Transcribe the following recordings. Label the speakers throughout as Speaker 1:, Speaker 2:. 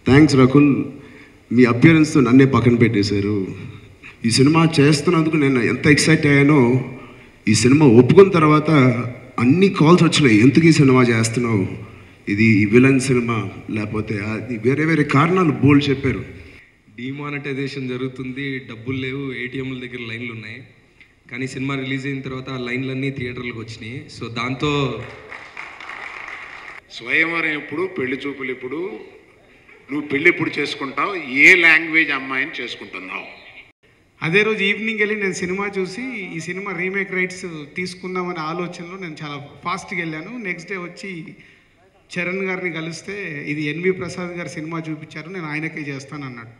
Speaker 1: Thanks Rakul, మీ అపియరెన్స్తో నన్నే పక్కన పెట్టేశారు. ఈ సినిమా చేస్తున్నందుకు నేను ఎంత ఎక్సైట్ అయ్యానో, ఈ సినిమా ఒప్పుకున్న తర్వాత అన్ని కాల్స్ వచ్చినాయి, ఎందుకు ఈ సినిమా చేస్తున్నావు, ఇది విలన్ సినిమా లేకపోతే అది వేరే వేరే కారణాలు బోల్డ్ చెప్పారు.
Speaker 2: డిమానిటైజేషన్ జరుగుతుంది, డబ్బులు లేవు, ఏటీఎంల దగ్గర లైన్లు ఉన్నాయి. కానీ సినిమా రిలీజ్ అయిన తర్వాత ఆ లైన్లన్నీ థియేటర్లకు వచ్చినాయి. సో దాంతో
Speaker 3: స్వయంవరం ఎప్పుడు, పెళ్లి చూపులు ఎప్పుడు, నువ్వు పెళ్ళి ఎప్పుడు చేసుకుంటావు, ఏ లాంగ్వేజ్ అమ్మాయిని చేసుకుంటున్నావు?
Speaker 4: అదే రోజు ఈవినింగ్ వెళ్ళి నేను సినిమా చూసి ఈ సినిమా రీమేక్ రైట్స్ తీసుకుందామనే ఆలోచనలో నేను చాలా ఫాస్ట్గా వెళ్ళాను. నెక్స్ట్ డే వచ్చి చరణ్ గారిని కలిస్తే ఇది ఎన్వి ప్రసాద్ గారి సినిమా చూపించారు, నేను ఆయనకే చేస్తాను అన్నాడు.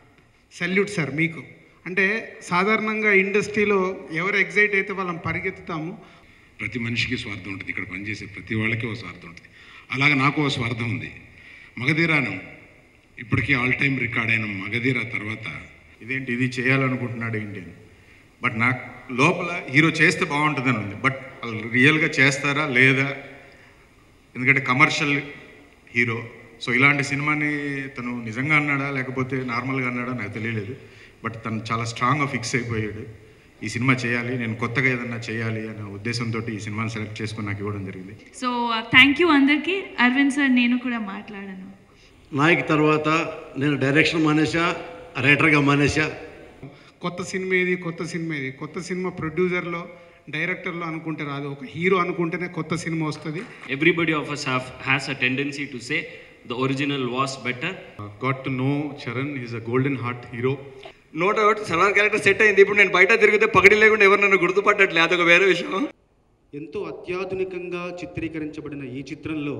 Speaker 4: సల్యూట్ సార్ మీకు. అంటే సాధారణంగా ఇండస్ట్రీలో ఎవరు ఎగ్జైట్ అయితే వాళ్ళని పరిగెత్తుతాము.
Speaker 3: ప్రతి మనిషికి స్వార్థం ఉంటుంది, ఇక్కడ పనిచేసే ప్రతి వాళ్ళకి ఒక స్వార్థం ఉంటుంది. అలాగే నాకు ఒక స్వార్థం ఉంది. మగధీరాను ఇప్పటికీ ఆల్ టైమ్ రికార్డ్ అయిన మగధీర తర్వాత
Speaker 5: ఇదేంటి ఇది చేయాలనుకుంటున్నాడు ఏంటి అని. బట్ నాకు లోపల హీరో చేస్తే బాగుంటుందని ఉంది. బట్ వాళ్ళు రియల్గా చేస్తారా లేదా, ఎందుకంటే కమర్షియల్ హీరో. సో ఇలాంటి సినిమాని తను నిజంగా అన్నాడా లేకపోతే నార్మల్గా అన్నాడా నాకు తెలియలేదు. బట్ తను చాలా స్ట్రాంగ్గా ఫిక్స్ అయిపోయాడు, ఈ సినిమా చేయాలి, నేను కొత్తగా ఏదన్నా చేయాలి అనే ఉద్దేశంతో ఈ సినిమాని సెలెక్ట్ చేసుకుని నాకు ఇవ్వడం జరిగింది.
Speaker 6: సో థ్యాంక్ యూ అందరికీ. అరవింద్ సార్ నేను కూడా మాట్లాడాను.
Speaker 7: నాయక్ తర్వాత నేను డైరెక్షన్ మానేసా, రైటర్గా మానేసా.
Speaker 4: కొత్త సినిమా ఏది, కొత్త సినిమా ప్రొడ్యూసర్లో డైరెక్టర్లో అనుకుంటే రాదు, ఒక హీరో అనుకుంటేనే కొత్త సినిమా వస్తుంది.
Speaker 8: Everybody of us has a tendency to say the original was better.
Speaker 5: Got to know Charan, he's a golden heart hero.
Speaker 2: No doubt Salaar character set అయింది. ఇప్పుడు నేను బయట తిరిగితే పగడి లేకుండా ఎవరు నన్ను గుర్తుపట్టట్లే, అదొక వేరే విషయం.
Speaker 9: ఎంతో అత్యాధునికంగా చిత్రీకరించబడిన ఈ చిత్రంలో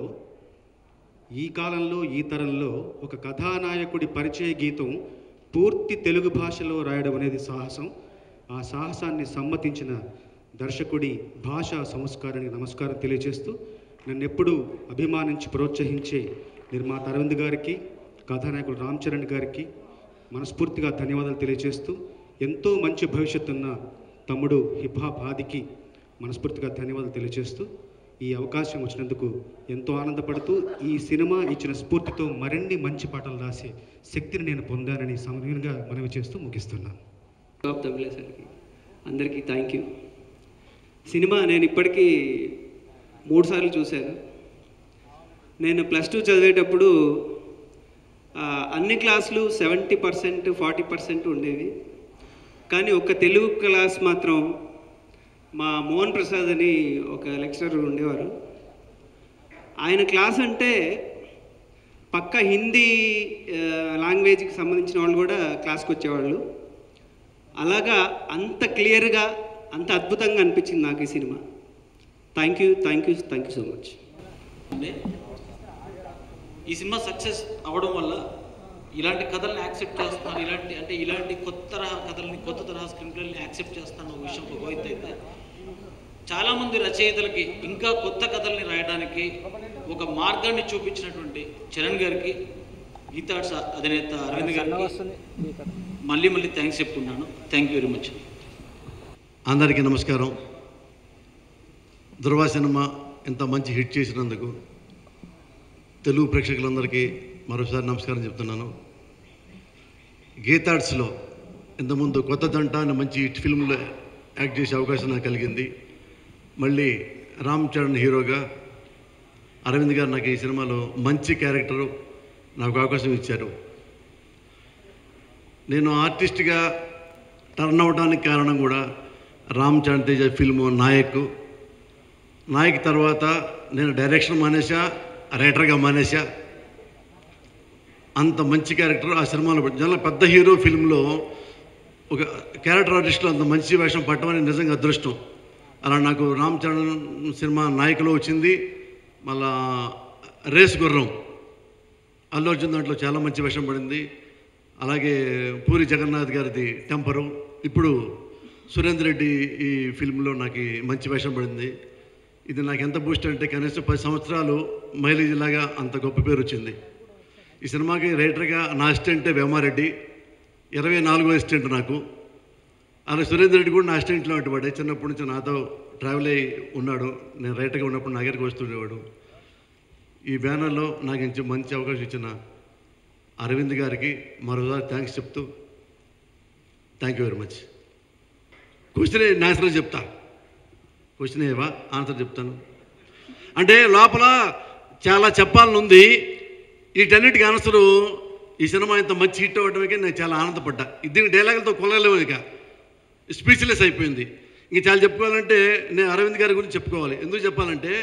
Speaker 9: ఈ కాలంలో ఈ తరంలో ఒక కథానాయకుడి పరిచయ గీతం పూర్తి తెలుగు భాషలో రాయడం అనేది సాహసం. ఆ సాహసాన్ని సమ్మతించిన దర్శకుడి భాషా సంస్కారానికి నమస్కారం తెలియజేస్తూ, నన్ను ఎప్పుడూ అభిమానించి ప్రోత్సహించే నిర్మాత అరవింద్ గారికి, కథానాయకుడు రామ్ చరణ్ గారికి మనస్ఫూర్తిగా ధన్యవాదాలు తెలియజేస్తూ, ఎంతో మంచి భవిష్యత్తున్న తమ్ముడు హిప్ హాప్ ఆదికి మనస్ఫూర్తిగా ధన్యవాదాలు తెలియజేస్తూ, ఈ అవకాశం వచ్చినందుకు ఎంతో ఆనందపడుతూ, ఈ సినిమా ఇచ్చిన స్ఫూర్తితో మరిన్ని మంచి పాటలు రాసే శక్తిని నేను పొందానని సమయంగా మనవి చేస్తూ ముగిస్తున్నాను.
Speaker 10: అందరికీ థ్యాంక్ యూ. సినిమా నేను ఇప్పటికీ 3 సార్లు చూశాను. నేను +2 చదివేటప్పుడు అన్ని క్లాసులు 70%, 40% ఉండేవి. కానీ ఒక తెలుగు క్లాస్ మాత్రం మా మోహన్ ప్రసాద్ అని ఒక లెక్చరర్ ఉండేవారు. ఆయన క్లాస్ అంటే పక్క హిందీ లాంగ్వేజ్కి సంబంధించిన వాళ్ళు కూడా క్లాస్కి వచ్చేవాళ్ళు. అలాగా అంత క్లియర్గా అంత అద్భుతంగా అనిపించింది నాకు ఈ cinema. Thank you so much.
Speaker 8: ఈ సినిమా సక్సెస్ అవ్వడం వల్ల ఇలాంటి కథల్ని యాక్సెప్ట్ చేస్తున్నారు, ఇలాంటి కొత్త తరహా స్క్రీన్ ప్లేని యాక్సెప్ట్ చేస్తున్న విషయం గోవింద్ అయితే, చాలామంది రచయితలకి ఇంకా కొత్త కథల్ని రాయడానికి ఒక మార్గాన్ని చూపించినటువంటి చరణ్ గారికి, గీతార్ట్స్ అధినేత అరవింద్ గారికి మళ్ళీ థ్యాంక్స్ చెప్తున్నాను. Thank you very much.
Speaker 7: అందరికీ నమస్కారం. ధృవ సినిమా ఇంత మంచి హిట్ చేసినందుకు తెలుగు ప్రేక్షకులందరికీ మరోసారి నమస్కారం చెప్తున్నాను. గీతార్ట్స్లో ఇంతకుముందు కొత్త దంట అని మంచి హిట్ ఫిల్మ్లో యాక్ట్ చేసే అవకాశం నాకు కలిగింది. మళ్ళీ రామ్ చరణ్ హీరోగా అరవింద్ గారు నాకు ఈ సినిమాలో మంచి క్యారెక్టరు నాకు అవకాశం ఇచ్చారు. నేను ఆర్టిస్ట్గా టర్న్ అవడానికి కారణం కూడా రామ్ చరణ్ తేజ ఫిల్ము నాయక్ తర్వాత నేను డైరెక్షన్ మానేసా, రైటర్గా మానేసా. అంత మంచి క్యారెక్టర్ ఆ సినిమాలో చాలా పెద్ద హీరో ఫిల్మ్లో ఒక క్యారెక్టర్ ఆర్టిస్ట్లో అంత మంచి వేషం పట్టమని నిజంగా అదృష్టం. అలా నాకు రామ్ చరణ్ సినిమా నాయకులో వచ్చింది. మళ్ళా రేస్ గుర్రం అల్లు అర్జున్ దాంట్లో చాలా మంచి వేషం పడింది. అలాగే పూరి జగన్నాథ్ గారిది టెంపరు, ఇప్పుడు సురేందర్ రెడ్డి ఈ ఫిల్మ్లో నాకు మంచి వేషం పడింది. ఇది నాకు ఎంత బూస్ట్ అంటే కనీసం 10 సంవత్సరాలు మైలేజ్ లాగా అంత గొప్ప పేరు వచ్చింది. ఈ సినిమాకి రైటర్గా నా అసిస్టెంటే వేమారెడ్డి, 24వ అసిస్టెంట్ నాకు. అలాగే సురేందర్ రెడ్డి కూడా నా అసిస్టెంట్లో అటువాడే, చిన్నప్పటి నుంచి నాతో ట్రావెల్ అయ్యి ఉన్నాడు. నేను రైటర్గా ఉన్నప్పుడు నా దగ్గరికి వస్తుండేవాడు. ఈ బ్యానర్లో నాకు మంచి అవకాశం ఇచ్చిన అరవింద్ గారికి మరోసారి థ్యాంక్స్ చెప్తూ thank you very much. Question answer చెప్తా. క్వశ్చన్ ఏవా ఆన్సర్ చెప్తాను. అంటే లోపల చాలా చెప్పాలని ఉంది. వీటన్నిటికీ ఆన్సరు ఈ సినిమా ఇంత మంచి హిట్ అవ్వడమే నేను చాలా ఆనందపడ్డా. దీని డైలాగులతో కొనలేము, ఇక స్పీచ్లెస్ అయిపోయింది. ఇంక చాలా చెప్పుకోవాలంటే నేను అరవింద్ గారి గురించి చెప్పుకోవాలి. ఎందుకు చెప్పాలంటే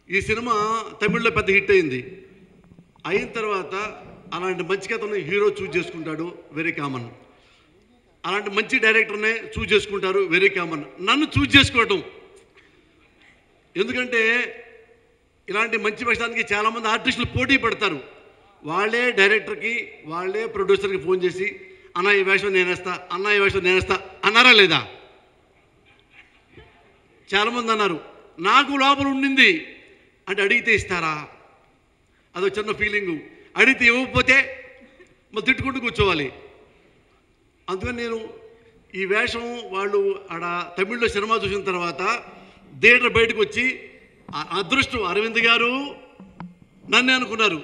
Speaker 7: ఈ సినిమా తమిళ్లో పెద్ద హిట్ అయింది. అయిన తర్వాత అలాంటి మంచి కథను హీరో చూజ్ చేసుకుంటాడు, వెరీ కామన్. అలాంటి మంచి డైరెక్టర్నే చూజ్ చేసుకుంటారు, వెరీ కామన్. నన్ను చూజ్ చేసుకోవటం ఎందుకంటే ఇలాంటి మంచి వేషానికి చాలామంది ఆర్టిస్టులు పోటీ పడతారు. వాళ్ళే డైరెక్టర్కి వాళ్ళే ప్రొడ్యూసర్కి ఫోన్ చేసి అన్న ఈ వేషం నేనేస్తా, అన్న ఈ వేషం నేనేస్తా అన్నారా లేదా? చాలామంది అన్నారు. నాకు లోపల ఉండింది అంటే అడిగితే ఇస్తారా, అదో చిన్న ఫీలింగు. అడిగితే ఇవ్వకపోతే మరి తిట్టుకుంటూ కూర్చోవాలి. అందుకని నేను ఈ వేషం వాళ్ళు ఆడ తమిళ్లో సినిమా చూసిన తర్వాత థియేటర్ బయటకు వచ్చి అదృష్టం అరవింద్ గారు నన్నే అనుకున్నారు,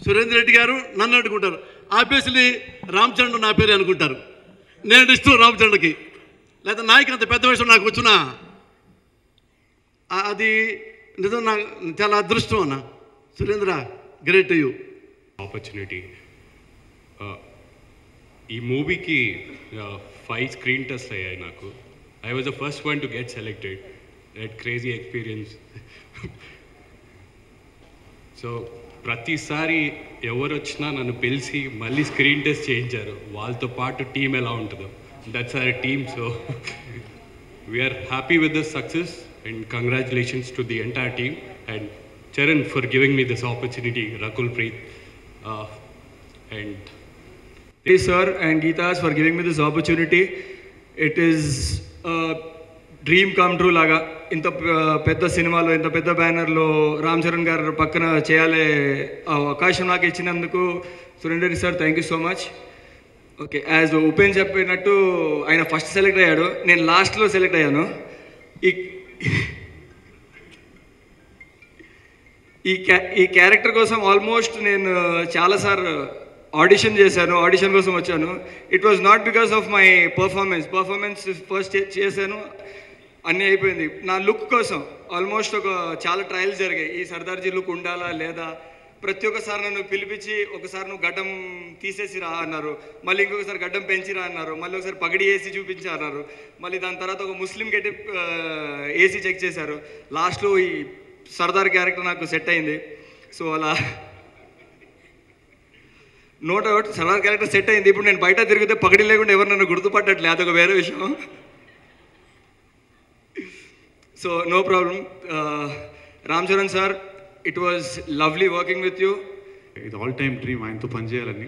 Speaker 7: సురేందర్ రెడ్డి గారు నన్ను అనుకుంటారు, ఆబ్వియస్లీ రామచంద్ర నా పేరే అనుకుంటారు. నేను ఇష్టం రామచంద్రకి, లేదా నాయకు అంత పెద్ద వేషం నాకు వచ్చినా అది నిజం, నాకు చాలా అదృష్టం అన్న. Surendra great you.
Speaker 11: ఆపర్చునిటీ. ఈ మూవీకి 5 స్క్రీన్ టెస్ట్ అయ్యాయి నాకు. I was the first one to get selected. That crazy experience. So ప్రతిసారి ఎవరు వచ్చినా నన్ను పిలిచి మళ్ళీ స్క్రీన్ టెస్ట్ చేయించారు. వాళ్ళతో పాటు టీం ఎలా ఉంటుందో, that's our team. So we are happy with this success and congratulations to the entire team and Charan for giving me this opportunity, Rakul Preet, and
Speaker 12: sir and Geetas for giving me this opportunity. It is a dream come true laga. ఇంత పెద్ద సినిమాలో ఇంత పెద్ద బ్యానర్లో రామ్ చరణ్ గారు పక్కన చేయాలే అవకాశం నాకు ఇచ్చినందుకు Surender sir thank you so much. Okay, as Upen చెప్పినట్టు ఆయన ఫస్ట్ సెలెక్ట్ అయ్యాడు, నేను లాస్ట్లో సెలెక్ట్ అయ్యాను. ఈ క్యారెక్టర్ కోసం ఆల్మోస్ట్ నేను చాలాసార్లు ఆడిషన్ చేశాను, ఆడిషన్ కోసం వచ్చాను. It was not because of my performance first చేశాను, అన్నీ అయిపోయింది. నా లుక్ కోసం ఆల్మోస్ట్ చాలా ట్రయల్స్ జరిగాయి. ఈ సర్దార్జీ లుక్ ఉండాలా లేదా, ప్రతి ఒక్కసారి నన్ను పిలిపించి ఒకసారి నువ్వు గడ్డం తీసేసి రా అన్నారు, మళ్ళీ ఇంకొకసారి గడ్డం పెంచిరా అన్నారు, మళ్ళీ ఒకసారి పగడి వేసి చూపించి అన్నారు, మళ్ళీ దాని తర్వాత ఒక ముస్లిం గెటప్ ఏసీ చెక్ చేశారు. లాస్ట్లో ఈ సర్దార్ క్యారెక్టర్ నాకు సెట్ అయింది. సో అలా no doubt Sardar character set అయింది. ఇప్పుడు నేను బయట తిరిగితే పగడి లేకుండా ఎవరు నన్ను గుర్తుపట్టట్లే, అదొక వేరే విషయం. So no problem. Ram Charan sir, it was lovely working with you.
Speaker 13: ఇది ఆల్ టైమ్ డ్రీమ్ ఆయనతో పనిచేయాలని.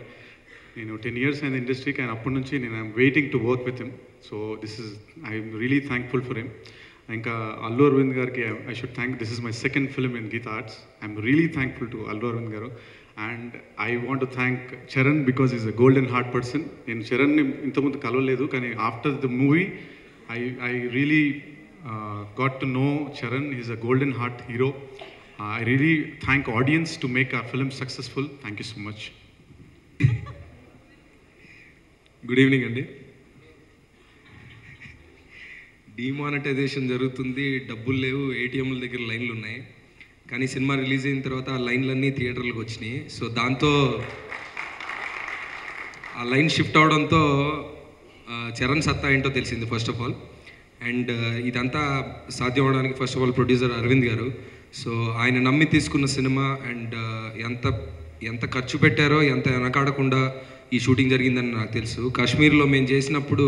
Speaker 13: నేను 10 years అయిన ఇండస్ట్రీకి, ఆయన అప్పటి నుంచి నేను I'm waiting to work with him. So I'm really thankful for him. ఇంకా అల్లు అరవింద్ గారికి I should thank. This is my second film in Geetha Arts. I'm really thankful to Allu Aravind garu. And I want to thank Charan because is a golden heart person. నేను చరణ్ని ఇంతకుముందు కలవలేదు, కానీ after the movie I really got to know Charan. He's a golden heart hero. I really thank audience to make our film successful. Thank you so much.
Speaker 2: Good evening అండి. Demonetisation జరుగుతుంది, డబ్బులు లేవు, ఏటీఎంల దగ్గర లైన్లు ఉన్నాయి. కానీ సినిమా రిలీజ్ అయిన తర్వాత ఆ లైన్లన్నీ థియేటర్లకు వచ్చినాయి. సో దాంతో ఆ లైన్ షిఫ్ట్ అవడంతో చరణ్ సత్తా ఏంటో తెలిసింది ఫస్ట్ ఆఫ్ ఆల్. అండ్ ఇదంతా సాధ్యం అవడానికి first of all producer Aravind garu. So ఆయన నమ్మి తీసుకున్న సినిమా అండ్ ఎంత ఖర్చు పెట్టారో, ఎంత వెనకాడకుండా ఈ షూటింగ్ జరిగిందని నాకు తెలుసు. కాశ్మీర్లో మేము చేసినప్పుడు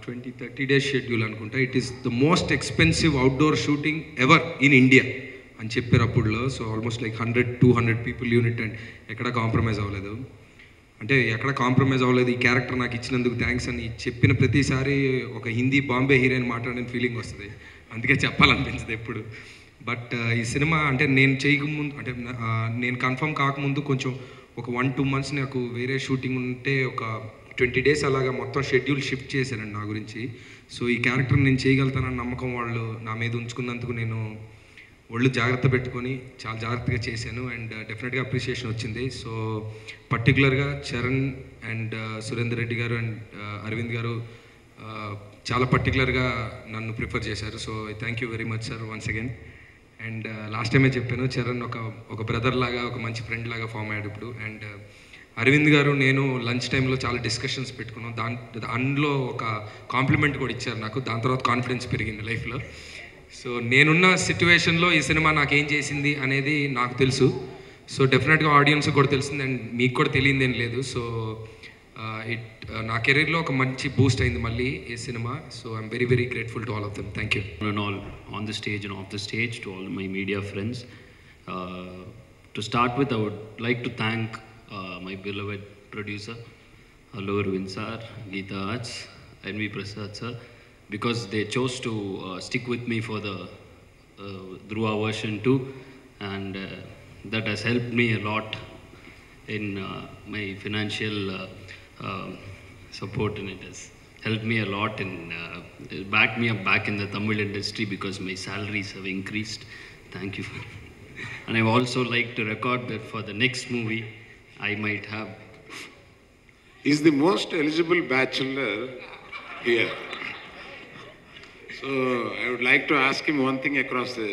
Speaker 2: 20-30 days షెడ్యూల్ అనుకుంటా. It is the most expensive outdoor shooting ever in India అని చెప్పారు అప్పుడులో. So almost like 100-200 people unit and ఎక్కడ కాంప్రమైజ్ అవ్వలేదు. అంటే ఎక్కడ కాంప్రమైజ్ అవ్వలేదు. ఈ క్యారెక్టర్ నాకు ఇచ్చినందుకు థ్యాంక్స్ అని చెప్పిన ప్రతిసారి ఒక హిందీ బాంబే హీరోయిన్ మాట్లాడిన ఫీలింగ్ వస్తుంది. అందుకే చెప్పాలనిపించదు ఎప్పుడు. బట్ ఈ సినిమా అంటే నేను చేయకముందు, అంటే నేను కన్ఫర్మ్ కాకముందు కొంచెం ఒక 1-2 months నాకు వేరే షూటింగ్ ఉంటే ఒక 20 days అలాగా మొత్తం షెడ్యూల్ షిఫ్ట్ చేశానండి నా గురించి. సో ఈ క్యారెక్టర్ నేను చేయగలుగుతానన్న నమ్మకం వాళ్ళు నా మీద ఉంచుకున్నందుకు నేను ఒళ్ళు జాగ్రత్త పెట్టుకొని చాలా జాగ్రత్తగా చేశాను అండ్ డెఫినెట్గా అప్రిషియేషన్ వచ్చింది. సో పర్టికులర్గా చరణ్ అండ్ సురేందర్ రెడ్డి గారు అండ్ అరవింద్ గారు చాలా పర్టికులర్గా నన్ను ప్రిఫర్ చేశారు. So thank you very much sir once again. And last టైమే చెప్పాను, చరణ్ ఒక బ్రదర్ లాగా, ఒక మంచి ఫ్రెండ్ లాగా ఫామ్ అయ్యాడు ఇప్పుడు. అండ్ అరవింద్ గారు నేను లంచ్ టైంలో చాలా డిస్కషన్స్ పెట్టుకున్నాం. అందులో ఒక కాంప్లిమెంట్ కూడా ఇచ్చారు నాకు. దాని తర్వాత కాన్ఫిడెన్స్ పెరిగింది లైఫ్లో. సో నేనున్న సిచ్యువేషన్లో ఈ సినిమా నాకేం చేసింది అనేది నాకు తెలుసు. సో డెఫినెట్గా ఆడియన్స్ కూడా తెలిసింది అండ్ మీకు కూడా తెలియదేం లేదు. సో నా కెరీర్లో ఒక మంచి బూస్ట్ అయింది మళ్ళీ ఈ cinema. So I'm very very grateful to all of them. Thank you.
Speaker 14: And all on the stage and off the stage, to all my media friends. To start with, I would like to thank my beloved producer, Allu Arvind sir, Geeta Arts, N.V. Prasad sir, because they chose to stick with me for the Dhruva version 2, and that has helped me a lot in my financial support, and it has helped me a lot in back me up back in the Tamil industry because my salaries have increased. Thank you. And I would also like to record that for the next movie I might have.
Speaker 3: Is the most eligible bachelor here. So I would like to ask him one thing across the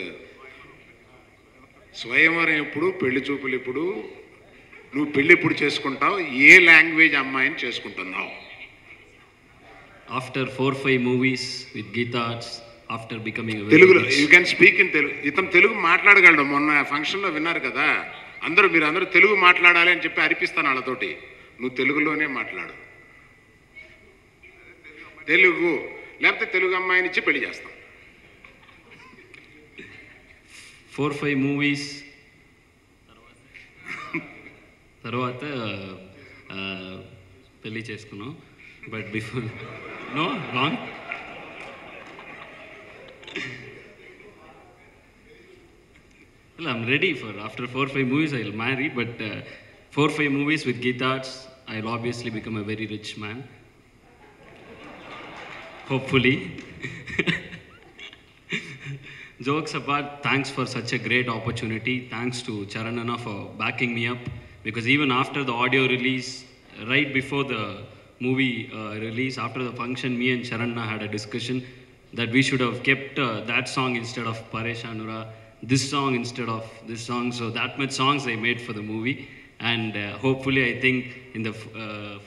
Speaker 3: స్వయంవరం ఎప్పుడు, పెళ్లి చూపులు ఇప్పుడు, నువ్వు పెళ్లి ఎప్పుడు చేసుకుంటావు, ఏ language అమ్మాయిని చేసుకుంటున్నావు?
Speaker 14: After 4-5 movies with Geeta Arts, after becoming a very
Speaker 3: తెలుగులో
Speaker 14: rich-
Speaker 3: you can speak in Telugu. ఇతను తెలుగు మాట్లాడగలడు. మొన్న ఫంక్షన్లో విన్నారు కదా, మీరందరూ తెలుగు మాట్లాడాలి అని చెప్పి అరిపిస్తాను వాళ్ళతోటి. నువ్వు తెలుగులోనే మాట్లాడు. తెలుగు లేకపోతే తెలుగు అమ్మాయిని ఇచ్చి పెళ్లి చేస్తాం.
Speaker 14: 4-5 movies తర్వాత పెళ్ళి చేసుకున్నాం. But before no wrong. Well, I'm ready for after 4-5 movies I'll marry, but 4-5 movies with Geeta Arts, I'll obviously become a very rich man. Hopefully. Jokes apart, thanks for such a great opportunity. Thanks to Charan Anna for backing me up, because even after the audio release, right before the movie release, after the function, me and Charan Anna had a discussion that we should have kept that song instead of Pareshanura, this song instead of this song. So that much songs I made for the movie, and hopefully I think in the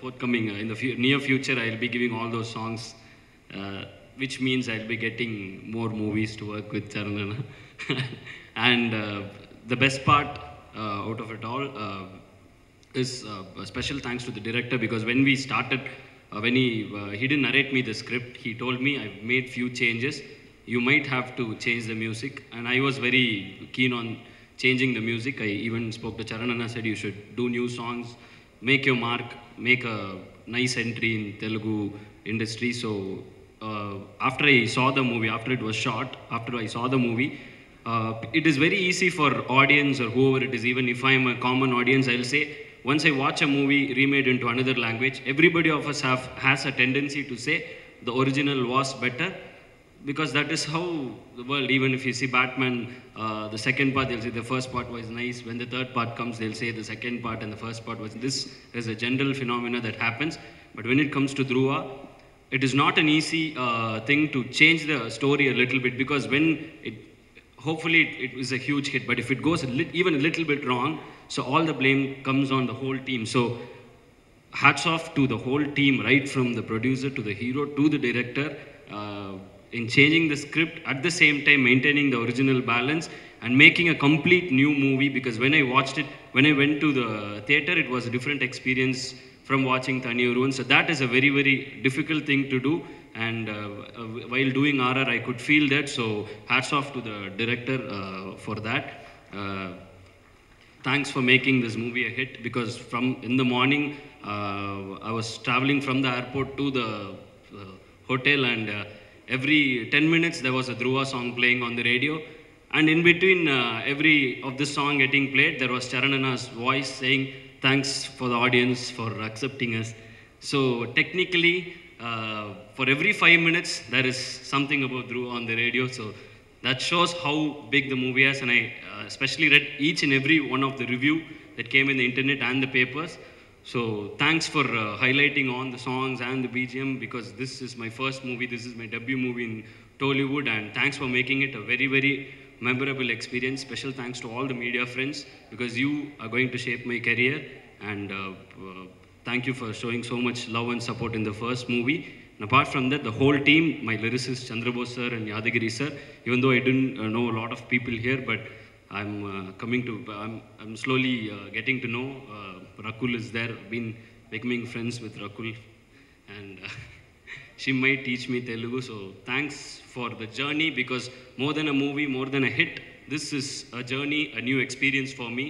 Speaker 14: forthcoming in the near future I'll be giving all those songs, which means I'll be getting more movies to work with Charan Anna. And the best part out of it all is a special thanks to the director, because when we started, when he didn't narrate me the script, he told me I've made few changes, you might have to change the music, and I was very keen on changing the music. I even spoke to Charan Anna, said you should do new songs, make your mark, make a nice entry in Telugu industry. So after I saw the movie, after it was shot, after I saw the movie, it is very easy for audience or whoever it is, even if I'm a common audience, I'll say, once I watch a movie remade into another language, everybody of us has a tendency to say the original was better, because that is how the world, even if you see Batman, the second part, they'll say the first part was nice. When the third part comes, they'll say the second part and the first part was... This is a general phenomena that happens. But when it comes to Dhruva, it is not an easy thing to change the story a little bit, because when it... Hopefully it is a huge hit, but if it goes even a little bit wrong, so all the blame comes on the whole team. So hats off to the whole team, right from the producer to the hero to the director, in changing the script, at the same time maintaining the original balance and making a complete new movie. Because when I watched it, when I went to the theater, it was a different experience from watching Thani Oruvan. So that is a very, very difficult thing to do. And while doing RR, I could feel that. So hats off to the director for that. Thanks for making this movie a hit, because from in the morning, I was traveling from the airport to the hotel, and every 10 minutes there was a Dhruva song playing on the radio. And in between every of this song getting played, there was Charan Anna's voice saying, thanks for the audience for accepting us. So technically, for every 5 minutes, there is something about Dhruva on the radio. So that shows how big the movie is, and I especially read each and every one of the review that came in the internet and the papers. So thanks for highlighting on the songs and the BGM, because this is my first movie, this is my debut movie in Tollywood, and thanks for making it a very, very memorable experience. Special thanks to all the media friends, because you are going to shape my career, and thank you for showing so much love and support in the first movie. And apart from that, the whole team, my lyricist Chandrabose sir and Yadagiri sir, even though I didn't know a lot of people here, but I'm I'm slowly getting to know. Rakul is there, been becoming friends with Rakul, and she might teach me Telugu. So thanks for the journey, because more than a movie, more than a hit, this is a journey, a new experience for me,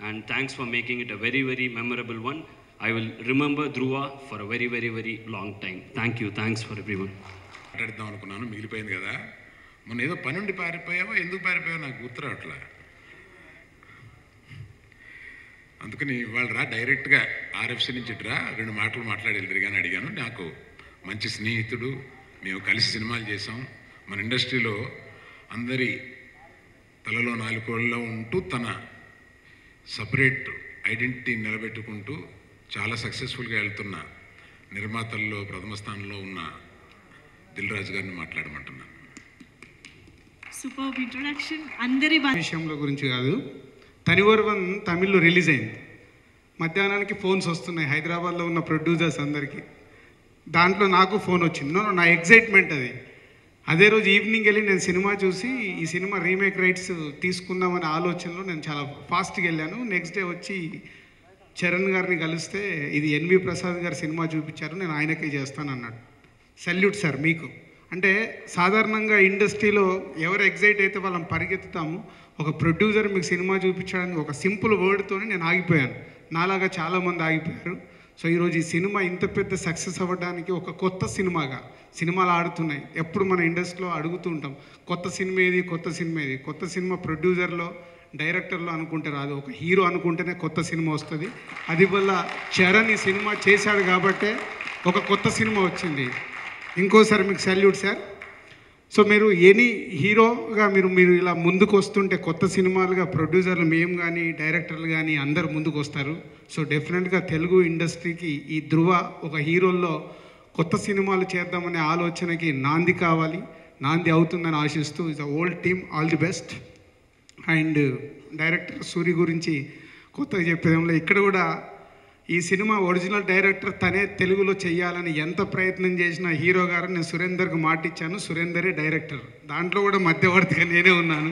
Speaker 14: and thanks for making it a very, very memorable one. I will remember Dhruva for a very, very, very long time. Thank you. Thanks for everyone.
Speaker 3: మాట్లాడదాం అనుకున్నాను, మిగిలిపోయింది కదా. మొన్న ఏదో పని ఉండి పారిపోయావో, ఎందుకు పారిపోయావో నాకు గుర్తురావట్లా. అందుకని ఇవాళ డైరెక్ట్గా ఆర్ఎఫ్సి నుంచి రా, 2 మాటలు మాట్లాడి వెళ్తారు కానీ అడిగాను. నాకు మంచి స్నేహితుడు, మేము కలిసి సినిమాలు చేసాం. మన ఇండస్ట్రీలో అందరి తలలో 4 కోళ్ళలో ఉంటూ తన సపరేట్ ఐడెంటిటీ నిలబెట్టుకుంటూ చాలా సక్సెస్ఫుల్గా వెళ్తున్న నిర్మాతల్లో ప్రథమ స్థానంలో ఉన్న దిల్ రాజు గారిని మాట్లాడమంటున్నాను.
Speaker 6: Super introduction. అందరి
Speaker 4: విషయంలో గురించి కాదు, తనివర్వన్ తమిళ్లో రిలీజ్ అయింది. మధ్యాహ్నానికి ఫోన్స్ వస్తున్నాయి హైదరాబాద్లో ఉన్న ప్రొడ్యూసర్స్ అందరికీ. దాంట్లో నాకు ఫోన్ వచ్చింది. నా ఎగ్జైట్మెంట్ అది. అదే రోజు ఈవినింగ్ వెళ్ళి నేను సినిమా చూసి ఈ సినిమా రీమేక్ రైట్స్ తీసుకుందామనే ఆలోచనలో నేను చాలా ఫాస్ట్గా వెళ్ళాను. నెక్స్ట్ డే వచ్చి చరణ్ గారిని కలిస్తే ఇది ఎన్వి ప్రసాద్ గారు సినిమా చూపించారు, నేను ఆయనకే చేస్తాను అన్నాడు. సల్యూట్ సార్ మీకు. అంటే సాధారణంగా ఇండస్ట్రీలో ఎవరు ఎగ్జైట్ అయితే వాళ్ళని పరిగెత్తుతాము. ఒక ప్రొడ్యూసర్ మీకు సినిమా చూపించడానికి ఒక సింపుల్ వర్డ్తోనే నేను ఆగిపోయాను. నాలాగా చాలామంది ఆగిపోయారు. సో ఈరోజు ఈ సినిమా ఇంత పెద్ద సక్సెస్ అవ్వడానికి ఒక కొత్త సినిమాగా, సినిమాలు ఆడుతున్నాయి. ఎప్పుడు మన ఇండస్ట్రీలో అడుగుతూ ఉంటాం, కొత్త సినిమా ఏది, కొత్త సినిమా ఏది. కొత్త సినిమా ప్రొడ్యూసర్లో, డైరెక్టర్లో అనుకుంటే రాదు, ఒక హీరో అనుకుంటేనే కొత్త సినిమా వస్తుంది. అది వల్ల చరణ్ ఈ సినిమా చేశాడు కాబట్టే ఒక కొత్త సినిమా వచ్చింది. ఇంకోసారి మీకు సల్యూట్ సార్. సో మీరు ఎనీ హీరోగా మీరు ఇలా ముందుకు వస్తుంటే కొత్త సినిమాలుగా ప్రొడ్యూసర్లు మేము కానీ డైరెక్టర్లు కానీ అందరు ముందుకు వస్తారు. సో డెఫినెట్గా తెలుగు ఇండస్ట్రీకి ఈ ధృవ ఒక హీరోల్లో కొత్త సినిమాలు చేద్దామనే ఆలోచనకి నాంది కావాలి, నాంది అవుతుందని ఆశిస్తూ is the old team, all the best. And director Suri గురించి కొత్తగా చెప్పేదంలో ఇక్కడ కూడా ఈ సినిమా ఒరిజినల్ డైరెక్టర్ తనే తెలుగులో చేయాలని ఎంత ప్రయత్నం చేసినా హీరో గారు నేను సురేందర్కి మాట ఇచ్చాను, సురేందరే డైరెక్టర్. దాంట్లో కూడా మధ్యవర్తిగా నేనే ఉన్నాను.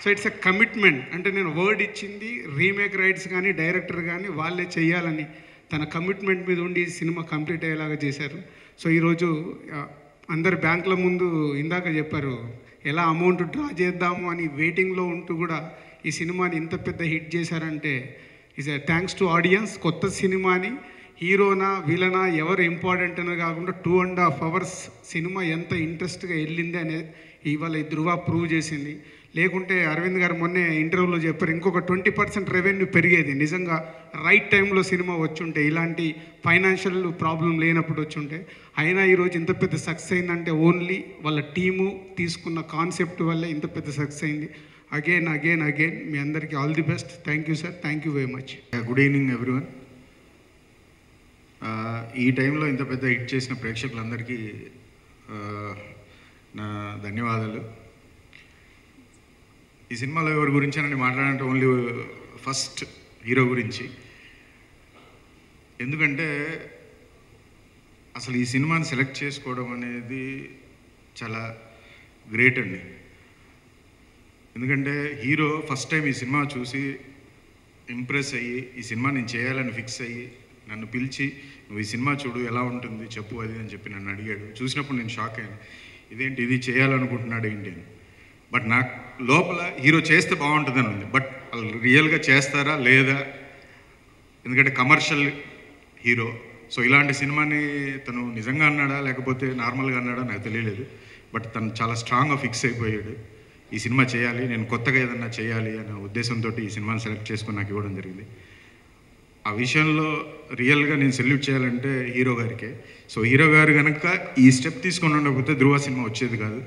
Speaker 4: So it's a commitment. అంటే నేను వర్డ్ ఇచ్చింది రీమేక్ రైట్స్ కానీ డైరెక్టర్ కానీ వాళ్ళే చేయాలని తన కమిట్మెంట్ మీద ఉండి సినిమా కంప్లీట్ అయ్యేలాగా చేశారు. సో ఈరోజు అందరు బ్యాంకుల ముందు ఇందాక చెప్పారు ఎలా అమౌంట్ డ్రా చేద్దాము అని వెయిటింగ్లో ఉంటూ కూడా ఈ సినిమాని ఇంత పెద్ద హిట్ చేశారంటే ఈజ్ థ్యాంక్స్ టు ఆడియన్స్. కొత్త సినిమాని హీరోనా విలనా ఎవరు ఇంపార్టెంట్ అని కాకుండా 2.5 hours సినిమా ఎంత ఇంట్రెస్ట్గా వెళ్ళింది అనేది ఇవాళ ఈ ధృవ ప్రూవ్ చేసింది. లేకుంటే అరవింద్ గారు మొన్నే ఇంటర్వ్యూలో చెప్పారు ఇంకొక 20% రెవెన్యూ పెరిగేది. నిజంగా రైట్ టైంలో సినిమా వచ్చుంటే, ఇలాంటి ఫైనాన్షియల్ ప్రాబ్లం లేనప్పుడు వచ్చుంటే. అయినా ఈరోజు ఇంత పెద్ద సక్సెస్ అయిందంటే ఓన్లీ వాళ్ళ టీము తీసుకున్న కాన్సెప్ట్ వల్లే ఇంత పెద్ద సక్సెస్ అయింది. అగైన్ మీ అందరికీ all the best. Thank you sir, thank you very much.
Speaker 5: Good evening everyone. ఈ టైంలో ఇంత పెద్ద హిట్ చేసిన ప్రేక్షకులందరికీ నా ధన్యవాదాలు. ఈ సినిమాలో ఎవరి గురించి అని మాట్లాడాలంటే ఓన్లీ ఫస్ట్ హీరో గురించి. ఎందుకంటే అసలు ఈ సినిమాని సెలెక్ట్ చేసుకోవడం అనేది చాలా గ్రేట్ అండి. ఎందుకంటే హీరో ఫస్ట్ టైం ఈ సినిమా చూసి ఇంప్రెస్ అయ్యి ఈ సినిమా నేను చేయాలని ఫిక్స్ అయ్యి నన్ను పిలిచి నువ్వు ఈ సినిమా చూడు ఎలా ఉంటుంది చెప్పు అది అని చెప్పి నన్ను అడిగాడు. చూసినప్పుడు నేను షాక్ అయ్యాను, ఇదేంటి ఇది చేయాలనుకుంటున్నాడు ఏంటి అని. బట్ నాకు లోపల హీరో చేస్తే బాగుంటుందని ఉంది. బట్ వాళ్ళు రియల్గా చేస్తారా లేదా, ఎందుకంటే కమర్షియల్ హీరో. సో ఇలాంటి సినిమాని తను నిజంగా అన్నాడా లేకపోతే నార్మల్గా అన్నాడా నాకు తెలియలేదు. బట్ తను చాలా స్ట్రాంగ్గా ఫిక్స్ అయిపోయాడు ఈ సినిమా చేయాలి, నేను కొత్తగా ఏదన్నా చేయాలి అనే ఉద్దేశంతో ఈ సినిమాని సెలెక్ట్ చేసుకుని నాకు ఇవ్వడం జరిగింది. ఆ విషయంలో రియల్గా నేను సెల్యూట్ చేయాలంటే హీరో గారికే. సో హీరో గారు కనుక ఈ స్టెప్ తీసుకొని ఉండకపోతే ధృవ సినిమా వచ్చేది కాదు.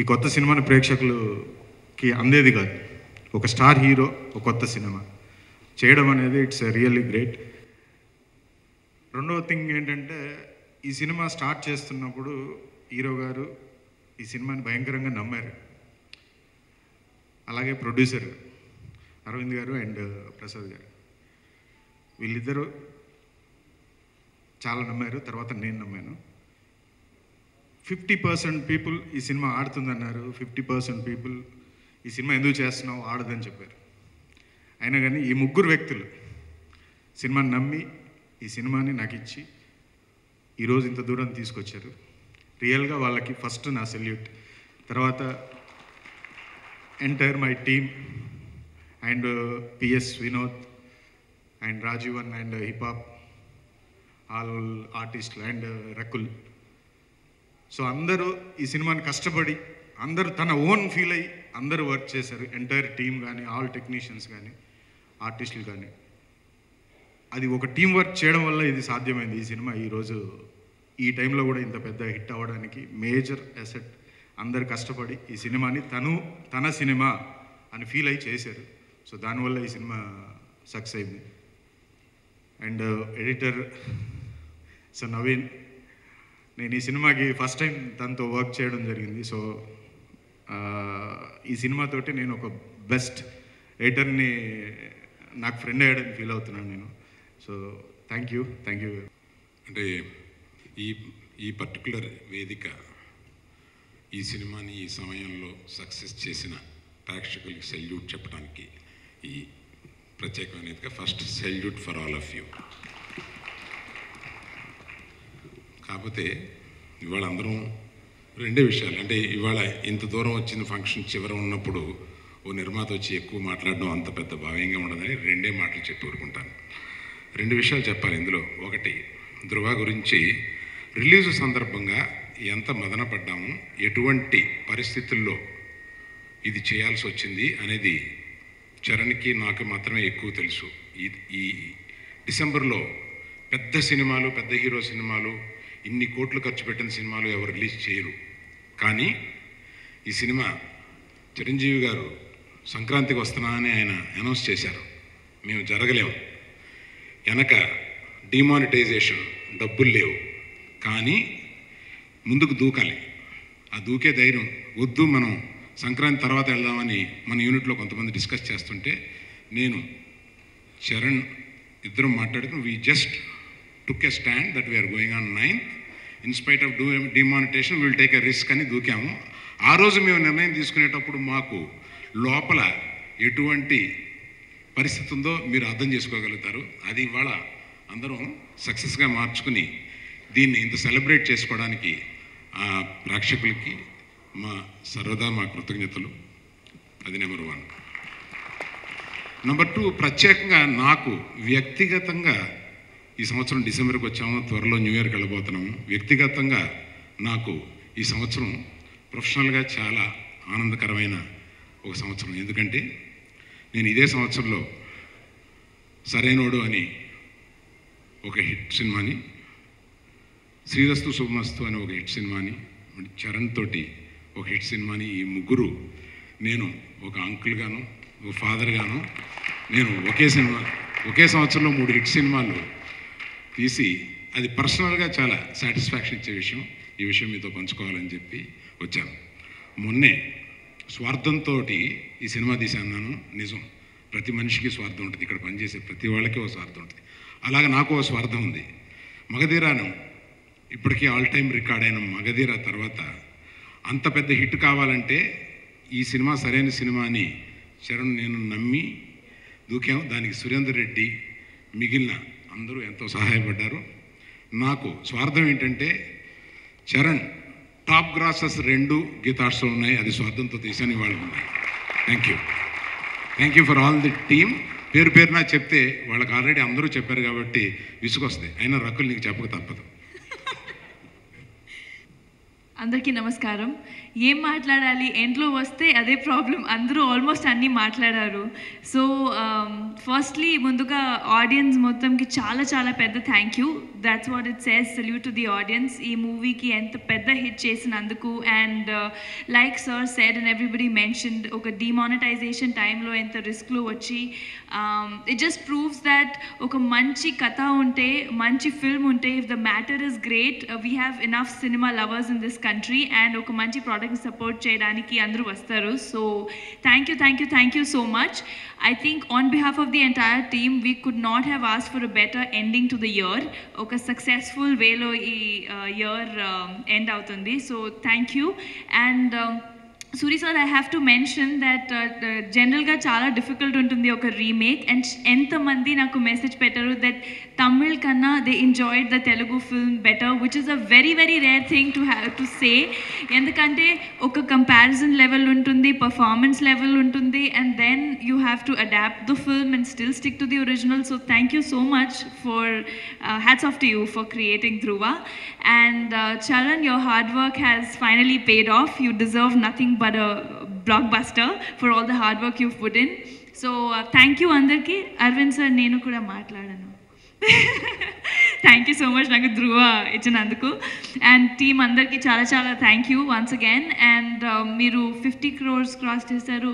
Speaker 5: ఈ కొత్త సినిమాని ప్రేక్షకులకి అందేది కాదు. ఒక స్టార్ హీరో ఒక కొత్త సినిమా చేయడం అనేది ఇట్స్ రియల్లీ గ్రేట్. రెండవ థింగ్ ఏంటంటే ఈ సినిమా స్టార్ట్ చేస్తున్నప్పుడు హీరో గారు ఈ సినిమాని భయంకరంగా నమ్మారు. అలాగే ప్రొడ్యూసర్ అరవింద్ గారు అండ్ ప్రసాద్ గారు వీళ్ళిద్దరూ చాలా నమ్మారు. తర్వాత నేను నమ్మాను. 50% పీపుల్ ఈ సినిమా ఆడుతుందన్నారు, 50% పీపుల్ ఈ సినిమా ఎందుకు చేస్తున్నావు ఆడదని చెప్పారు. అయినా కానీ ఈ ముగ్గురు వ్యక్తులు సినిమాని నమ్మి ఈ సినిమాని నాకు ఇచ్చి ఈరోజు ఇంత దూరం తీసుకొచ్చారు. రియల్గా వాళ్ళకి ఫస్ట్ నా సెల్యూట్. తర్వాత entire my team and PS Vinod and Rajeevan and hip hop all ఆర్టిస్టులు అండ్ రకుల్. సో అందరూ ఈ సినిమాని కష్టపడి అందరూ తన ఓన్ ఫీల్ అయ్యి అందరూ వర్క్ చేశారు. ఎంటైర్ టీమ్ కానీ ఆల్ టెక్నీషియన్స్ కానీ ఆర్టిస్టులు కానీ అది ఒక టీం వర్క్ చేయడం వల్ల ఇది సాధ్యమైంది. ఈ సినిమా ఈరోజు ఈ టైంలో కూడా ఇంత పెద్ద హిట్ అవ్వడానికి మేజర్ అసెట్ అందరు కష్టపడి ఈ సినిమాని తన సినిమా అని ఫీల్ అయ్యి చేశారు. సో దానివల్ల ఈ సినిమా సక్సెస్ అయింది. అండ్ ఎడిటర్ సో నవీన్, నేను ఈ సినిమాకి ఫస్ట్ టైం తనతో వర్క్ చేయడం జరిగింది. సో ఈ సినిమాతోటి నేను ఒక బెస్ట్ ఎడిటర్ని నాకు ఫ్రెండ్ అయ్యాడని ఫీల్ అవుతున్నాను నేను. So thank you.
Speaker 3: అంటే ఈ పర్టికులర్ వేదిక ఈ సినిమాని ఈ సమయంలో సక్సెస్ చేసిన ప్రేక్షకులకి సెల్యూట్ చెప్పడానికి ఈ ప్రత్యేకమైన వేదిక. First salute for all of you. కాకపోతే ఇవాళ అందరం రెండే విషయాలు, అంటే ఇవాళ ఇంత దూరం వచ్చిన ఫంక్షన్ చివర ఉన్నప్పుడు ఓ నిర్మాత వచ్చి ఎక్కువ మాట్లాడడం అంత పెద్ద భావ్యంగా ఉండదని రెండే మాటలు చెప్పి ఊరుకుంటాను. రెండు విషయాలు చెప్పాలి ఇందులో. ఒకటి, ధృవ గురించి రిలీజ్ సందర్భంగా ఎంత మదన పడ్డాము, ఎటువంటి పరిస్థితుల్లో ఇది చేయాల్సి వచ్చింది అనేది చరణ్కి నాకు మాత్రమే ఎక్కువ తెలుసు. ఈ డిసెంబర్లో పెద్ద సినిమాలు, పెద్ద హీరో సినిమాలు, ఇన్ని కోట్లు ఖర్చు పెట్టిన సినిమాలు ఎవరు రిలీజ్ చేయరు. కానీ ఈ సినిమా చిరంజీవి గారు సంక్రాంతికి వస్తున్నా అని ఆయన అనౌన్స్ చేశారు. మేము జరగలేము, వెనక డిమానిటైజేషన్, డబ్బులు లేవు, కానీ ముందుకు దూకాలి. ఆ దూకే ధైర్యం వద్దు, మనం సంక్రాంతి తర్వాత వెళ్దామని మన యూనిట్లో కొంతమంది డిస్కస్ చేస్తుంటే నేను చరణ్ ఇద్దరం మాట్లాడుకుని we just took a stand that we are going on 9th in spite of demonetisation will take a risk అని దూకాము. ఆ రోజు మేము నిర్ణయం తీసుకునేటప్పుడు మాకు లోపల ఎటువంటి పరిస్థితి ఉందో మీరు అర్థం చేసుకోగలుగుతారు. అది ఇవాళ అందరం సక్సెస్గా మార్చుకుని దీన్ని ఇంత సెలబ్రేట్ చేసుకోవడానికి ప్రేక్షకులకి సర్వదా మా కృతజ్ఞతలు. అది నెంబర్ 1. నెంబర్ 2, ప్రత్యేకంగా నాకు వ్యక్తిగతంగా ఈ సంవత్సరం డిసెంబర్కి వచ్చాము, త్వరలో న్యూ ఇయర్కి వెళ్ళబోతున్నాము. వ్యక్తిగతంగా నాకు ఈ సంవత్సరం ప్రొఫెషనల్గా చాలా ఆనందకరమైన ఒక సంవత్సరం. ఎందుకంటే నేను ఇదే సంవత్సరంలో సరైనోడు అని ఒక హిట్ సినిమాని, శ్రీరస్తు శుభమస్తు అని ఒక హిట్ సినిమాని, చరణ్ తోటి ఒక హిట్ సినిమాని, ఈ ముగ్గురు నేను ఒక అంకుల్ గాను ఒక ఫాదర్ గాను నేను ఒకే సంవత్సరంలో 3 హిట్ సినిమాలు తీసి అది పర్సనల్గా చాలా సాటిస్ఫాక్షన్ ఇచ్చే విషయం. ఈ విషయం మీతో పంచుకోవాలని చెప్పి వచ్చాను. మొన్నే స్వార్థంతో ఈ సినిమా తీశాను. నిజం, ప్రతి మనిషికి స్వార్థం ఉంటుంది, ఇక్కడ పనిచేసే ప్రతి వాళ్ళకి ఒక స్వార్థం ఉంటుంది. అలాగే నాకు ఒక స్వార్థం ఉంది. మగధీరాను ఇప్పటికీ ఆల్ టైమ్ రికార్డ్ అయిన మగధీర తర్వాత అంత పెద్ద హిట్ కావాలంటే ఈ సినిమా సరైన సినిమా అని చరణ్ నేను నమ్మి దూకాము. దానికి సురేందర్ రెడ్డి మిగిలిన అందరూ ఎంతో సహాయపడ్డారు. నాకు స్వార్థం ఏంటంటే చరణ్ టాప్ గ్రాసెస్ 2 గీతార్ట్స్లో ఉన్నాయి, అది స్వార్థంతో తీసాను, ఇవాళ ఉన్నాయి. Thank you for all the team. పేరున చెప్తే వాళ్ళకి ఆల్రెడీ అందరూ చెప్పారు కాబట్టి విసుగొస్తుంది. అయినా రకుల్ నీకు చెప్పక తప్పదు.
Speaker 6: అందరికీ నమస్కారం. ఏం మాట్లాడాలి, ఎండ్లో వస్తే అదే ప్రాబ్లం. అందరూ ఆల్మోస్ట్ అన్నీ మాట్లాడారు. సో ఫస్ట్లీ ముందుగా ఆడియన్స్ మొత్తంకి చాలా చాలా పెద్ద thank you. That's what it says. Salute to the audience. ఈ మూవీకి ఎంత పెద్ద హిట్ చేసినందుకు. And like sir said and everybody mentioned, ఒక డిమానిటైజేషన్ టైంలో ఎంత రిస్క్లో వచ్చి ఇట్ జస్ట్ ప్రూవ్స్ దట్ ఒక మంచి కథ ఉంటే, మంచి ఫిల్మ్ ఉంటే, if the matter is great, we have enough cinema lovers in this country and ఒక మంచి ప్రోడక్ట్ని సపోర్ట్ చేయడానికి అందరూ వస్తారు. So thank you so much. I think on behalf of the entire team, we could not have asked for a better ending to the year. ఒక successful వేలో ఈ year end అవుతుంది. So thank you. And Suri sir, I have to mention that generalga chala difficult untundi oka remake, and enta mandi naku message pettaru that Tamil kanna they enjoyed the Telugu film better, which is a very very rare thing to have to say. Endukante oka comparison level untundi, performance level untundi, and then you have to adapt the film and still stick to the original. So thank you so much for hats off to you for creating Dhruva. And Charan, your hard work has finally paid off. You deserve nothing but a blockbuster for all the hard work you've put in. So thank you andarki. Arvind sir, nenu kuda maatladanu. Thank you so much నాకు ధృవ ఇచ్చినందుకు. And team అందరికీ చాలా చాలా thank you once again. And మీరు 50 crores cross చేస్తారు,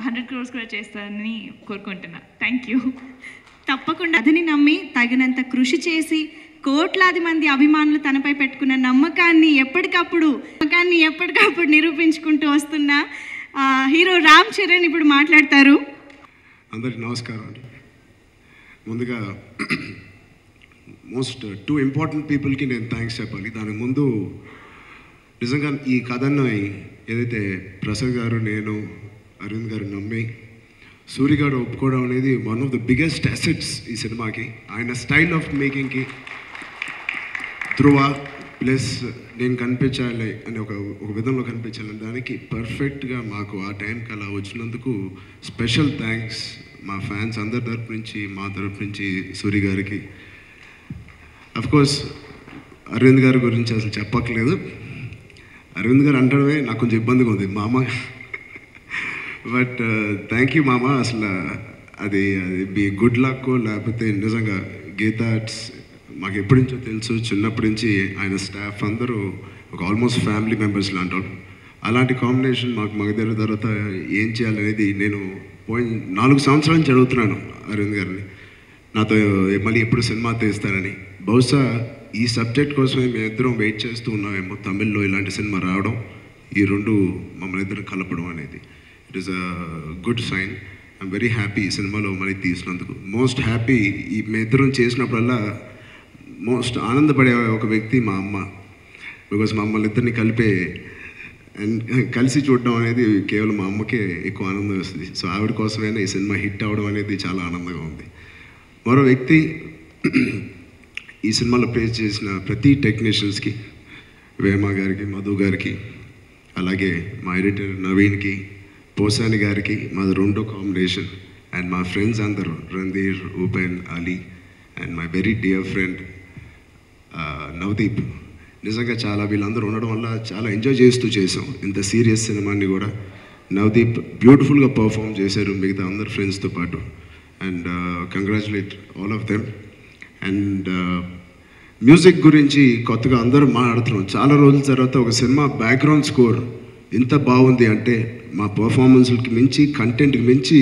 Speaker 6: 100 crores కూడా చేస్తారని కోరుకుంటున్నా. Thank you.
Speaker 15: తప్పకుండా అదని నమ్మి తగినంత కృషి చేసి కోట్లాది మంది అభిమానులు తనపై పెట్టుకున్న నమ్మకాన్ని ఎప్పటికప్పుడు నిరూపించుకుంటూ వస్తున్న హీరో రామ్ చరణ్ ఇప్పుడు మాట్లాడతారు.
Speaker 1: అందరికి నమస్కారం అండి. ముందుగా మోస్ట్ 2 ఇంపార్టెంట్ పీపుల్కి నేను థ్యాంక్స్ చెప్పాలి. దానికి ముందు నిజంగా ఈ కథను ఏదైతే ప్రసాద్ గారు, నేను, అరవింద్ గారు నమ్మి సూరి గారు ఒప్పుకోవడం అనేది one of the biggest assets ఈ సినిమాకి. ఆయన స్టైల్ ఆఫ్ మేకింగ్కి ధృవ ప్లస్ నేను కనిపించాలి అని ఒక విధంలో కనిపించాలి దానికి పర్ఫెక్ట్గా మాకు ఆ టైంకి అలా వచ్చినందుకు స్పెషల్ థ్యాంక్స్ మా ఫ్యాన్స్ అందరి తరపు నుంచి, మా తరపు నుంచి సూరి గారికి. అఫ్కోర్స్ అరవింద్ గారి గురించి అసలు చెప్పక్కర్లేదు. అరవింద్ గారు అంటడమే నాకు కొంచెం ఇబ్బందిగా ఉంది మామ. బట్ థ్యాంక్ యూ మామ. అసలు అది బి గుడ్ లక్ లేకపోతే నిజంగా గీతా మాకు ఎప్పటి నుంచో తెలుసు, చిన్నప్పటి నుంచి ఆయన స్టాఫ్ అందరూ ఒక ఆల్మోస్ట్ ఫ్యామిలీ మెంబర్స్ లాంటి వాళ్ళు. అలాంటి కాంబినేషన్ మాకు మగధీర తర్వాత ఏం చేయాలనేది నేను పోయిన 4 సంవత్సరాల నుంచి అడుగుతున్నాను అరవింద్ గారిని, నాతో మళ్ళీ ఎప్పుడు సినిమా తీస్తారని. బహుశా ఈ సబ్జెక్ట్ కోసమే మేము ఇద్దరం వెయిట్ చేస్తూ ఉన్నామేమో, తమిళ్లో ఇలాంటి సినిమా రావడం, ఈ రెండు మమ్మల్ని ఇద్దరు కలపడం అనేది. It is a good sign. I'm very happy ఈ సినిమాలో మళ్ళీ తీసినందుకు. మోస్ట్ హ్యాపీ ఈ మేము ఇద్దరం చేసినప్పుడల్లా మోస్ట్ ఆనందపడే ఒక వ్యక్తి మా అమ్మ. బికాజ్ మమ్మల్ని ఇద్దరిని కలిసి చూడడం అనేది కేవలం మా అమ్మకే ఎక్కువ ఆనందం వస్తుంది. సో ఆవిడ కోసమైనా ఈ సినిమా హిట్ అవ్వడం అనేది చాలా ఆనందంగా ఉంది. మరో వ్యక్తి ఈ సినిమాలో ప్లే చేసిన ప్రతి టెక్నీషియన్స్కి, వేమ గారికి, మధు గారికి, అలాగే మా ఎడిటర్ నవీన్కి, పోసాని గారికి, మాది 2 కాంబినేషన్, అండ్ మా ఫ్రెండ్స్ అందరూ Randhir, Upen, Ali, and my very dear friend Navdeep. నిజంగా చాలా వీళ్ళందరూ ఉండడం వల్ల చాలా ఎంజాయ్ చేస్తూ చేసాం ఇంత సీరియస్ సినిమాని కూడా. నవదీప్ బ్యూటిఫుల్గా పర్ఫామ్ చేశారు మిగతా అందరు ఫ్రెండ్స్తో పాటు. And congratulate all of them. And music గురించి కొత్తగా అందరూ మాట్లాడుతున్నాం. చాలా రోజుల తర్వాత ఒక సినిమా బ్యాక్గ్రౌండ్ స్కోర్ ఇంత బాగుంది అంటే, మా పర్ఫార్మెన్స్కి మించి, కంటెంట్కి మించి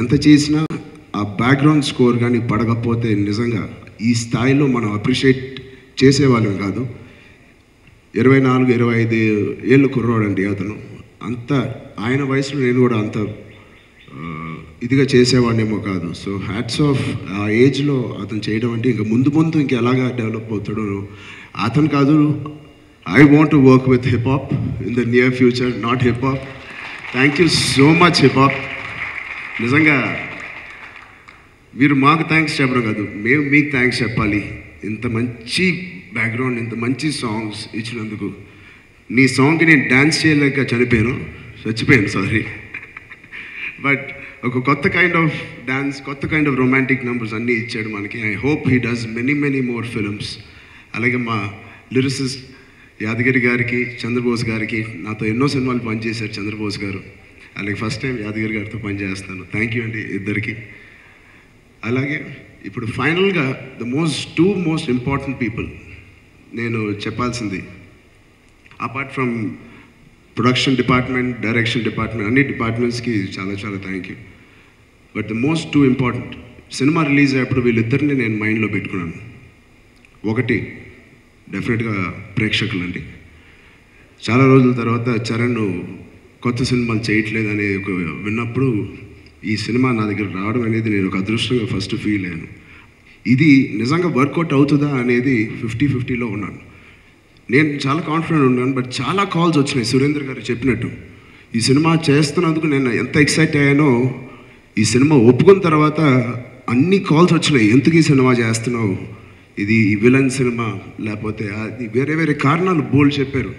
Speaker 1: ఎంత చేసినా ఆ బ్యాక్గ్రౌండ్ స్కోర్ కానీ పడకపోతే నిజంగా ఈ స్థాయిలో మనం అప్రిషియేట్ చేసేవాళ్ళం కాదు. 24-25 ఏళ్ళు కుర్రోడండి అతను. అంత ఆయన వయసులో నేను కూడా అంత ఇదిగా చేసేవాడినేమో కాదు. So hats off. ఆ ఏజ్లో అతను చేయడం అంటే ఇంకా ముందు ఇంకా ఎలాగా డెవలప్ అవుతాడో అతను కాదు. I want to work with hip hop in the near future, not hip hop. Thank you so much hip hop. నిజంగా మీరు మాకు థ్యాంక్స్ చెప్పడం కాదు, మేము మీకు థ్యాంక్స్ చెప్పాలి. ఇంత మంచి బ్యాక్గ్రౌండ్, ఇంత మంచి సాంగ్స్ ఇచ్చినందుకు. నీ సాంగ్కి నేను డ్యాన్స్ చేయలేక చచ్చిపోయాను సారీ. బట్ ఒక కొత్త కైండ్ ఆఫ్ డ్యాన్స్, కొత్త కైండ్ ఆఫ్ రొమాంటిక్ నెంబర్స్ అన్నీ ఇచ్చాడు మనకి. I hope he does many more films. అలాగే మా లిరిసిస్ట్ యాదగిరి గారికి, చంద్రబోస్ గారికి, నాతో ఎన్నో సినిమాలు పనిచేశారు చంద్రబోస్ గారు. అలాగే ఫస్ట్ టైం యాదగిరి గారితో పనిచేస్తాను. థ్యాంక్ యూ అండి ఇద్దరికి. అలాగే ఇప్పుడు ఫైనల్గా టూ మోస్ట్ ఇంపార్టెంట్ పీపుల్ నేను చెప్పాల్సింది, apart from production department, direction department, అన్ని డిపార్ట్మెంట్స్కి చాలా చాలా thank you. But the most two important, సినిమా రిలీజ్ అయ్యేప్పుడు వీళ్ళిద్దరిని నేను మైండ్లో పెట్టుకున్నాను. ఒకటి డెఫినెట్గా ప్రేక్షకులండి. చాలా రోజుల తర్వాత చరణ్ కొత్త సినిమాలు చేయట్లేదని విన్నప్పుడు ఈ సినిమా నా దగ్గర రావడం అనేది నేను ఒక అదృష్టంగా ఫస్ట్ ఫీల్ అయ్యాను. ఇది నిజంగా వర్కౌట్ అవుతుందా అనేది 50-50లో ఉన్నాను. నేను చాలా కాన్ఫిడెంట్ ఉన్నాను. బట్ చాలా కాల్స్ వచ్చినాయి సురేంద్ర గారు చెప్పినట్టు. ఈ సినిమా చేస్తున్నందుకు నేను ఎంత ఎక్సైట్ అయ్యానో, ఈ సినిమా ఒప్పుకున్న తర్వాత అన్ని కాల్స్ వచ్చినాయి. ఎందుకు ఈ సినిమా చేస్తున్నావు, ఇది విలన్ సినిమా, లేకపోతే అది వేరే వేరే కారణాలు బోల్డ్ చెప్పారు.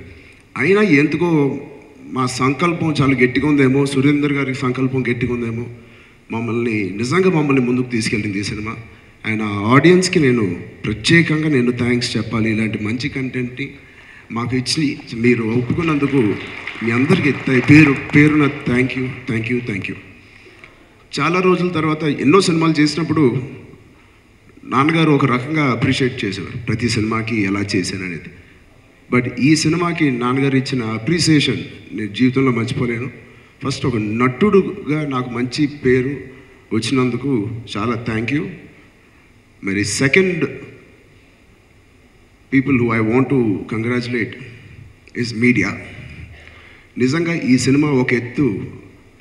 Speaker 1: అయినా ఎందుకో మా సంకల్పం చాలా గట్టిగా ఉందేమో, సురేందర్ గారి సంకల్పం గట్టిగా ఉందేమో, నిజంగా మమ్మల్ని ముందుకు తీసుకెళ్ళింది ఈ సినిమా. అండ్ ఆ ఆడియన్స్కి నేను ప్రత్యేకంగా థ్యాంక్స్ చెప్పాలి. ఇలాంటి మంచి కంటెంట్ని మాకు ఇచ్చి మీరు ఒప్పుకున్నందుకు మీ అందరికీ పేరున థ్యాంక్ యూ. చాలా రోజుల తర్వాత ఎన్నో సినిమాలు చేసినప్పుడు నాన్నగారు ఒక రకంగా అప్రిషియేట్ చేసేవారు ప్రతి సినిమాకి ఎలా చేశాననేది. బట్ ఈ సినిమాకి నాన్నగారు ఇచ్చిన అప్రిసియేషన్ నేను జీవితంలో మర్చిపోలేను. ఫస్ట్ ఒక నటుడుగా నాకు మంచి పేరు వచ్చినందుకు చాలా థ్యాంక్ యూ. మరి second people who I want to congratulate is media. నిజంగా ఈ సినిమా ఒక ఎత్తు,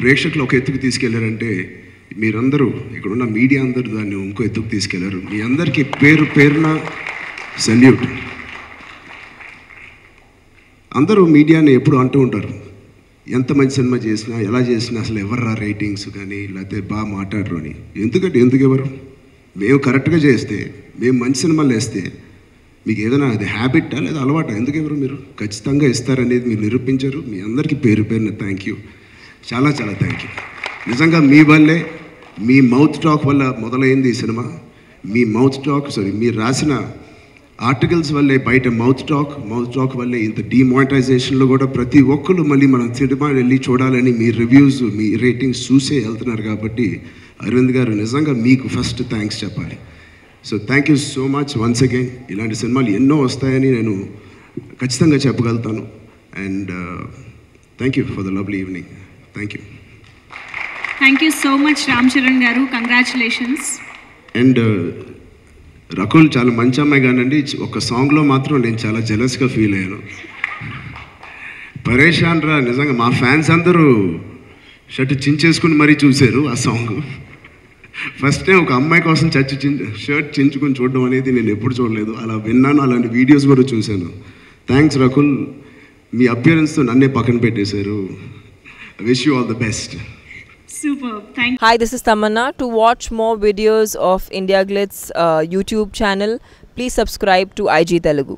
Speaker 1: ప్రేక్షకులు ఒక ఎత్తుకు తీసుకెళ్లారంటే మీరందరూ ఇక్కడున్న మీడియా అందరూ దాన్ని ఇంకో ఎత్తుకు తీసుకెళ్లారు. మీ అందరికీ పేరున సెల్యూట్. అందరూ మీడియాని ఎప్పుడు అంటూ ఉంటారు, ఎంత మంచి సినిమా చేసినా ఎలా చేసినా అసలు ఎవర్రా రేటింగ్స్ కానీ లేకపోతే బాగా మాట్లాడరు అని. ఎందుకు ఎవరు? మేము కరెక్ట్గా చేస్తే, మేము మంచి సినిమాలు వేస్తే మీకు ఏదైనా అది హ్యాబిట్టా లేదా అలవాటా? ఎందుకు ఎవరు మీరు ఖచ్చితంగా ఇస్తారనేది మీరు నిరూపించారు. మీ అందరికీ పేరున థ్యాంక్ యూ, చాలా చాలా థ్యాంక్ యూ. నిజంగా మీ వల్లే, మీ మౌత్ టాక్ వల్ల మొదలైంది ఈ సినిమా. మీ మీరు రాసిన ఆర్టికల్స్ వల్లే బయట మౌత్ టాక్ వల్లే ఇంత డిమానిటైజేషన్లో కూడా ప్రతి ఒక్కరు మళ్ళీ మనం సినిమా వెళ్ళి చూడాలని మీ రివ్యూస్, మీ రేటింగ్స్ చూసే వెళ్తున్నారు. కాబట్టి అరవింద్ గారు నిజంగా మీకు ఫస్ట్ థ్యాంక్స్ చెప్పాలి. So thank you so much once again. ఇలాంటి సినిమాలు ఎన్నో వస్తాయని నేను ఖచ్చితంగా చెప్పగలుగుతాను. And thank you for the lovely evening. Thank you.
Speaker 15: Thank you so much Ram Charan garu, congratulations.
Speaker 1: And Rakul చాలా మంచి అమ్మాయి కానండి, ఒక సాంగ్లో మాత్రం నేను చాలా జెలస్గా ఫీల్ అయ్యాను. పరేషాన్ రా, నిజంగా మా ఫ్యాన్స్ అందరూ షర్ట్ చించేసుకుని మరీ చూశారు ఆ సాంగ్. ఫస్ట్ టైం ఒక అమ్మాయి కోసం షర్ట్ చించుకొని చూడడం అనేది నేను ఎప్పుడు చూడలేదు. అలా విన్నాను, అలాంటి వీడియోస్ కూడా చూశాను. థ్యాంక్స్ రకుల్, మీ అపియరెన్స్తో నన్నే పక్కన పెట్టేశారు. Wish you all the best.
Speaker 15: Superb. Thank you.
Speaker 16: Hi, this is Tamanna. To watch more videos of India Glitz YouTube channel, please subscribe to IG Telugu.